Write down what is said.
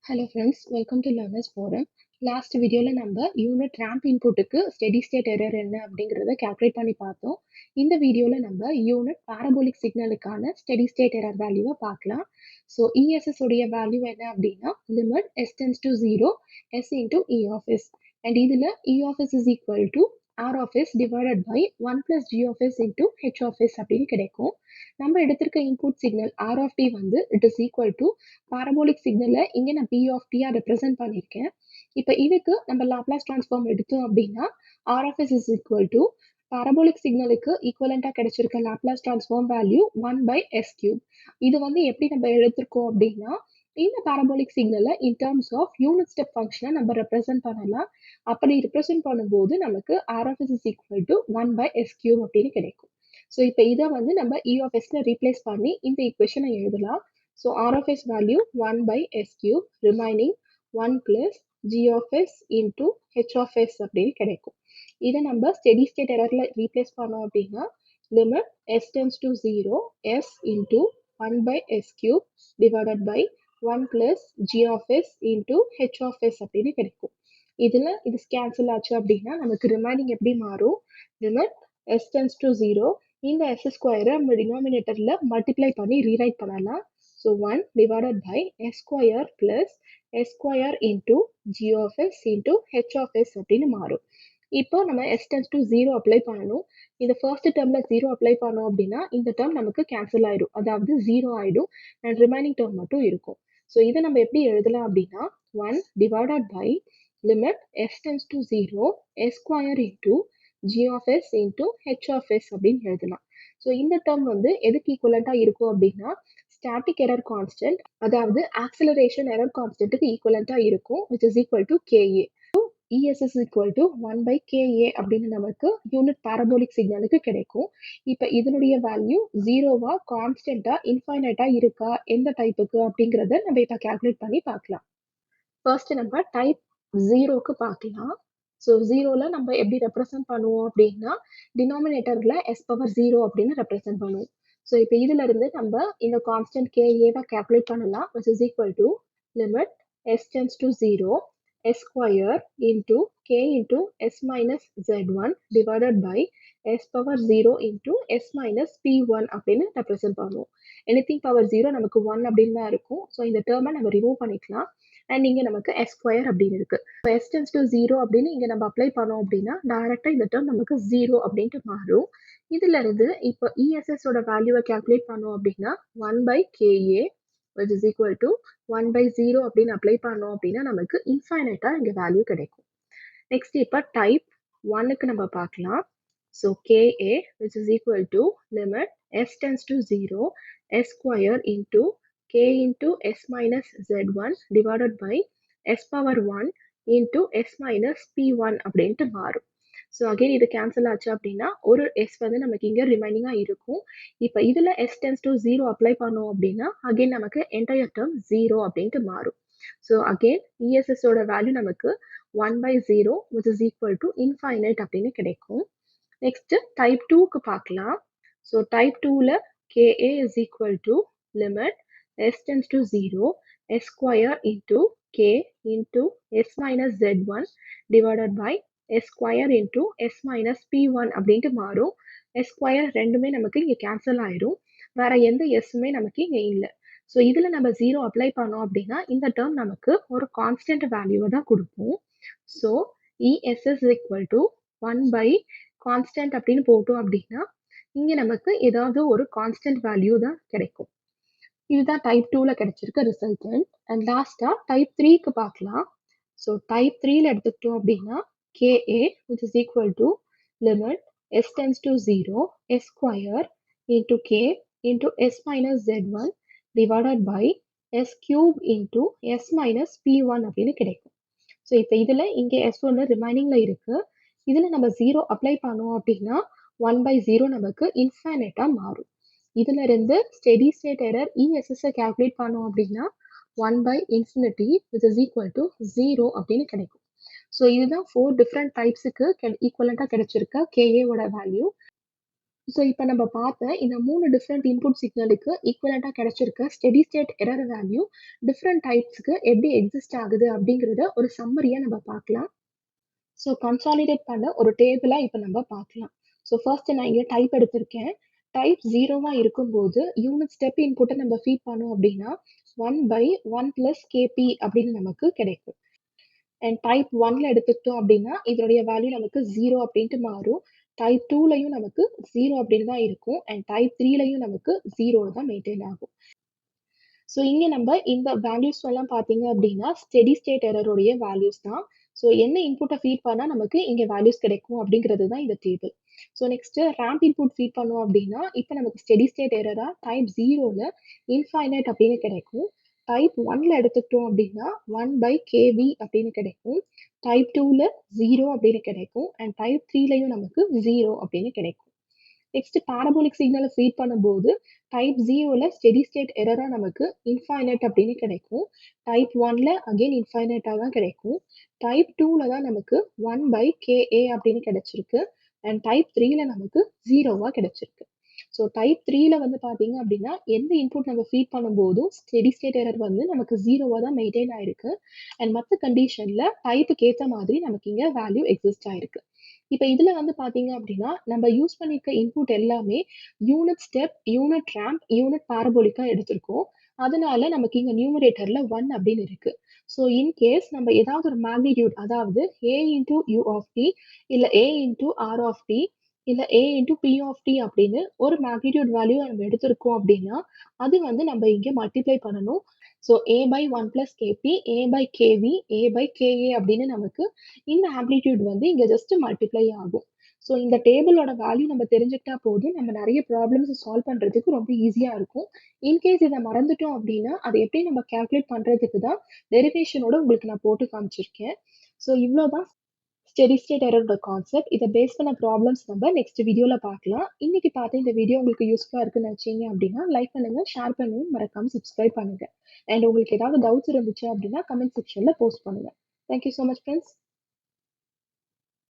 Hello friends, welcome to Learners Forum. Last வீடியோல நம்ம unit ramp இன்புட்டுக்கு ஸ்டெடி ஸ்டேட் எரர் என்ன அப்படிங்கிறத கால்குலேட் பண்ணி பார்த்தோம். இந்த வீடியோல நம்ம யூனிட் பாரபோலிக் சிக்னலுக்கான ஸ்டெடி ஸ்டேட் எரர் வேல்யூவை பார்க்கலாம். ஸோ இஎஸ்எஸ் உடைய வேல்யூ என்ன அப்படின்னா limit S tends to 0 S into E of S and இதில் E of S is equal to R of S divided by 1 plus G of S into H of S அப்படின்னு கிடைக்கும். நம்ம எடுத்திருக்க input signal R of T வந்து it is equal to parabolic சிக்னலை இங்கே நான் P of Diya represent பண்ணியிருக்கேன். இப்போ இதுக்கு நம்ம லாப்லாஸ் டிரான்ஸ்ஃபார்ம் எடுத்தோம் அப்படின்னா R of S is equal to parabolic சிக்னலுக்கு ஈக்குவலண்டாக கிடைச்சிருக்க Laplace transform value 1 by S cube. இது வந்து எப்படி நம்ம எடுத்திருக்கோம் அப்படின்னா இந்த பாரபோலிக் சிக்னலை in terms of unit step ஃபங்க்ஷனை நம்ம ரெப்ரசென்ட் பண்ணலாம். அப்படி ரெப்ரசென்ட் பண்ணும்போது நமக்கு R of S is equal to 1 by S cube அப்படின்னு கிடைக்கும். ஸோ இப்போ இதை வந்து நம்ம இ ஆஃப் எஸ்ல ரீப்ளேஸ் பண்ணி இந்த ஈக்குவேஷனை எழுதலாம். So r of s value 1 by S cube remaining 1 plus G of S into H of S அப்படின்னு கிடைக்கும். இதை நம்ம ஸ்டெடி ஸ்டேட் எரர்ல ரீப்ளேஸ் பண்ணோம் அப்படின்னா limit S tends to 0 S into 1 by S cube divided by 1 plus G of S into H of S அப்படின்னு கிடைக்கும். இதில் இது கேன்சல் ஆச்சு அப்படின்னா நமக்கு ரிமைனிங் எப்படி மாறும்? லிமிட் எஸ் டென்ஸ் டு 0 இந்த எஸ் ஸ்கொயரை நம்ம டினாமினேட்டரில் மல்டிப்ளை பண்ணி ரீரைட் பண்ணலாம். So 1 divided by s square plus s square into G of S into H of S அப்படின்னு மாறும். இப்போ நம்ம எஸ் டென்ஸ் டு 0 அப்ளை பண்ணணும். இந்த ஃபர்ஸ்ட் டேர்மில் 0 அப்ளை பண்ணோம் அப்படின்னா இந்த டேர்ம் நமக்கு கேன்சல் ஆயிடும், அதாவது 0 ஆயிடும் அண்ட் ரிமைனிங் டேர்ம் மட்டும் இருக்கும். ஸோ இதை நம்ம எப்படி எழுதலாம் அப்படின்னா 1 divided by limit S tends to 0 s square into G of S into H of S அப்படின்னு எழுதலாம். ஸோ இந்த டேர்ம் வந்து எதுக்கு ஈக்குவலண்ட்டாக இருக்கும் அப்படின்னா ஸ்டாட்டிக் எரர் கான்ஸ்டன்ட், அதாவது ஆக்சலரேஷன் எரர் கான்ஸ்டன்ட்டுக்கு ஈக்குவலண்ட்டாக இருக்கும், which is equal to KA. ES is equal to 1 by KA அப்படின்னு நமக்கு யூனிட் பாரபோலிக் சிக்னலுக்கு கிடைக்கும். இப்போ இதனுடைய வேல்யூ ஜீரோவா கான்ஸ்டன்டா இன்ஃபைனைட்டா இருக்கா எந்த டைப்புக்கு அப்படிங்கிறத நம்ம இப்போ கால்குலேட் பண்ணி பார்க்கலாம். ஃபர்ஸ்ட் நம்ம டைப் 0க்கு பார்க்கலாம். ஸோ 0ல் நம்ம எப்படி ரெப்ரசென்ட் பண்ணுவோம் அப்படின்னா டினாமினேட்டரில் எஸ் பவர் 0 அப்படின்னு ரெப்ரசென்ட் பண்ணுவோம். ஸோ இப்போ இதில் இருந்து நம்ம இந்த கான்ஸ்டன்ட் கேஏவை கால்குலேட் பண்ணலாம், which is equal to limit S tends to 0 s square into K into s minus z1 divided by s power 0 into s minus p1 அப்படின்னு ரெப்ரசென்ட் பண்ணுவோம். எனிதிங் பவர் 0 நமக்கு 1 அப்படின்னு தான் இருக்கும். ஸோ இந்த டேர்மை நம்ம ரிமூவ் பண்ணிக்கலாம் அண்ட் இங்கே நமக்கு எஸ் ஸ்கொயர் அப்படின்னு இருக்கு. எஸ் டென்ஸ் டு 0 அப்படின்னு இங்கே நம்ம அப்ளை பண்ணோம் அப்படின்னா டைரக்டாக இந்த டேர்ம் நமக்கு 0 அப்படின்ட்டு மாறும். இதுல இருந்து இப்போ இஎஸ்எஸ் ஓட வேல்யூவை கால்குலேட் பண்ணோம் அப்படின்னா 1 by KA which is equal to 1 by 0 அப்படின்னு அப்ளை பண்ணோம் அப்படின்னா நமக்கு இன்ஃபைனைட்டா இங்கே வேல்யூ கிடைக்கும். நெக்ஸ்ட் இப்போ டைப் 1க்கு நம்ம பார்க்கலாம். So KA which is equal to limit s tends to 0 s square into k into s minus z1 divided by s power 1 into s minus p1 அப்படின்ட்டு மாறும். ஸோ அகெயின் இது cancel ஆச்சு அப்படின்னா ஒரு எஸ் வந்து நமக்கு இங்கே ரிமைனிங்காக இருக்கும். இப்போ இதில் எஸ் டென்ஸ் டு 0 அப்ளை பண்ணோம் அப்படின்னா அகெயின் நமக்கு என்டையர் டேர்ம் 0 அப்படின்ட்டு மாறும். ஸோ அகெயின் இஎஸ்எஸோட வேல்யூ நமக்கு 1 by 0 which is equal to infinite அப்படின்னு கிடைக்கும். நெக்ஸ்ட் டைப் 2க்கு பார்க்கலாம். ஸோ டைப் 2ல KA is equal to limit s tends to 0 s square into k into s minus z1 divided by s square into s minus p1 அப்படின்ட்டு மாறும். s square ரெண்டுமே நமக்கு இங்கே கேன்சல் ஆயிடும், வேற எந்த எஸ்ஸுமே நமக்கு இங்கே இல்லை. ஸோ இதில் நம்ம 0 அப்ளை பண்ணோம் அப்படின்னா இந்த டேர்ம் நமக்கு ஒரு கான்ஸ்டன்ட் வேல்யூவை தான் கொடுப்போம். So ESS equal to 1 by constant அப்படின்னு போட்டோம் அப்படின்னா இங்கே நமக்கு ஏதாவது ஒரு கான்ஸ்டன்ட் வேல்யூ தான் கிடைக்கும். இதுதான் டைப் 2ல கிடைச்சிருக்க ரிசல்டன்ட். அண்ட் லாஸ்டா டைப் 3க்கு பார்க்கலாம். ஸோ டைப் 3ல எடுத்துக்கிட்டோம் அப்படின்னா KA which is equal to limit s tends to 0 s square into k into s minus z1 divided by s cube into s minus p1 அப்படின்னு கிடைக்கும். So இப்போ இதில் இங்கே s1 ரிமைனிங்ல இருக்கு. இதில் நம்ம 0 அப்ளை பண்ணோம் அப்படின்னா 1 by 0 நமக்கு இன்ஃபைனைட்டாக மாறும். இதுல இருந்து steady state error ESS calculate பண்ணோம் அப்படின்னா 1 by infinity which is equal to 0 அப்படின்னு கிடைக்கும். ஸோ இதுதான் 4 டிஃப்ரெண்ட் டைப்ஸுக்கு ஈக்குவலண்ட்டாக கிடைச்சிருக்க கேஏவோட வேல்யூ. ஸோ இப்போ நம்ம பார்த்த இந்த 3 டிஃப்ரெண்ட் இன்புட் சிக்னலுக்கு ஈக்குவலண்ட்டா கிடைச்சிருக்க steady state error value different டைப்ஸ்க்கு எப்படி எக்ஸிஸ்ட் ஆகுது அப்படிங்கிறத ஒரு சம்மரியா நம்ம பார்க்கலாம். ஸோ கன்சாலிடேட் பண்ண ஒரு டேபிளா இப்போ நம்ம பார்க்கலாம். ஸோ ஃபர்ஸ்ட் நான் இங்க டைப் எடுத்திருக்கேன். டைப் 0வா இருக்கும்போது யூனிட் ஸ்டெப் இன்புட்ட நம்ம ஃபீட் பண்ணோம் அப்படின்னா 1/1 + kp அப்படின்னு நமக்கு கிடைக்கும். அண்ட் டைப் 1ல எடுத்துக்கிட்டோம் அப்படின்னா இதனுடைய வேல்யூ நமக்கு 0 அப்படின்ட்டு மாறும். டைப் 2லயும் நமக்கு 0 அப்படின்னு தான் இருக்கும். அண்ட் டைப் 3லயும் நமக்கு 0 தான் மெயின்டெயின் ஆகும். ஸோ இங்க நம்ம இந்த வேல்யூஸ் எல்லாம் பார்த்தீங்க அப்படின்னா ஸ்டெடி ஸ்டேட் எரருடைய வேல்யூஸ் தான். ஸோ என்ன இன்புட்டை ஃபீட் பண்ணா நமக்கு இங்க வேல்யூஸ் கிடைக்கும் அப்படிங்கிறது தான் இந்த table. So next ramp input feed பண்ணோம் அப்படின்னா இப்போ நமக்கு ஸ்டெடி ஸ்டேட் எரரா டைப் 0ல இன்ஃபைனைட் அப்படின்னு கிடைக்கும். டைப் 1ல எடுத்துக்கிட்டோம் அப்படின்னா 1/kv அப்படின்னு கிடைக்கும். டைப் 2ல 0 அப்படின்னு கிடைக்கும். அண்ட் டைப் 3லயும் நமக்கு 0 அப்படின்னு கிடைக்கும். நெக்ஸ்ட் பாரபோலிக் சிக்னலை ஃபீட் பண்ணும்போது டைப் 0ல ஸ்டெடி ஸ்டேட் எரரா நமக்கு இன்ஃபைனைட் அப்படின்னு கிடைக்கும். டைப் 1ல அகைன் இன்ஃபைனைட்டா தான் கிடைக்கும். டைப் 2ல தான் நமக்கு 1/ka அப்படின்னு கிடைச்சிருக்கு. அண்ட் டைப் 3ல நமக்கு 0வா கிடைச்சிருக்கு. ஸோ டைப் 3ல வந்து பார்த்தீங்க அப்படின்னா எந்த இன்புட் நம்ம ஃபீட் பண்ணும்போதும் ஸ்டெடி ஸ்டேட் எரர் வந்து நமக்கு 0வா தான் மெயின்டைன் ஆயிருக்கு. அண்ட் மற்ற கண்டிஷன்ல டைப்புக்கு ஏற்ற மாதிரி நமக்கு இங்க வேல்யூ எக்ஸிஸ்ட் ஆயிருக்கு. இப்ப இதுல வந்து பார்த்தீங்க அப்படின்னா, நம்ம யூஸ் பண்ணியிருக்க இன்புட் எல்லாமே unit step, unit ramp, unit பாரபோலிக்கா எடுத்திருக்கோம். அதனால நமக்கு இங்க நியூமரேட்டர்ல 1 அப்படின்னு இருக்கு. ஸோ இன் கேஸ் நம்ம ஏதாவது ஒரு மேக்னிட்யூட் அதாவது a into u of t இல்ல a into r of t இல்ல a into p of t அப்படின்னு ஒரு மேக்னிட்யூட் வேல்யூ நம்ம எடுத்திருக்கோம் அப்படின்னா, அது வந்து நம்ம இங்க மல்டிப்ளை பண்ணணும். So a/1 + kp, a/kv, a/ka அப்படின்னு நமக்கு இந்த ஆம்ப்ளிட்யூட் வந்து இங்க ஜஸ்ட் மல்டிப்ளை ஆகும். ஸோ இந்த டேபிளோட வேல்யூ நம்ம தெரிஞ்சுக்கிட்டா போதும், நம்ம நிறைய ப்ராப்ளம்ஸ் சால்வ் பண்றதுக்கு ரொம்ப ஈஸியா இருக்கும். இன்கேஸ் இதை மறந்துட்டோம் அப்படின்னா, அதை எப்படி நம்ம கால்குலேட் பண்றதுக்கு தான் டெரிவேஷனோட உங்களுக்கு நான் போட்டு காமிச்சிருக்கேன். ஸோ இவ்வளோதான் ஸ்டெடி ஸ்டேட் எரரோட கான்செப்ட். இதை பேஸ் பண்ண ப்ராப்ளம்ஸ் நம்ம நெக்ஸ்ட் வீடியோல பார்க்கலாம். இன்னைக்கு பார்த்த இந்த வீடியோ உங்களுக்கு யூஸ்ஃபுல்லா இருக்குன்னு நினைச்சீங்க அப்படின்னா லைக் பண்ணுங்க, ஷேர் பண்ணுங்க, மறக்காம சப்ஸ்கிரைப் பண்ணுங்க. அண்ட் உங்களுக்கு ஏதாவது டவுட்ஸ் இருந்துச்சு அப்படின்னா கமெண்ட் செக்ஷன்ல போஸ்ட் பண்ணுங்க. Thank you so much friends.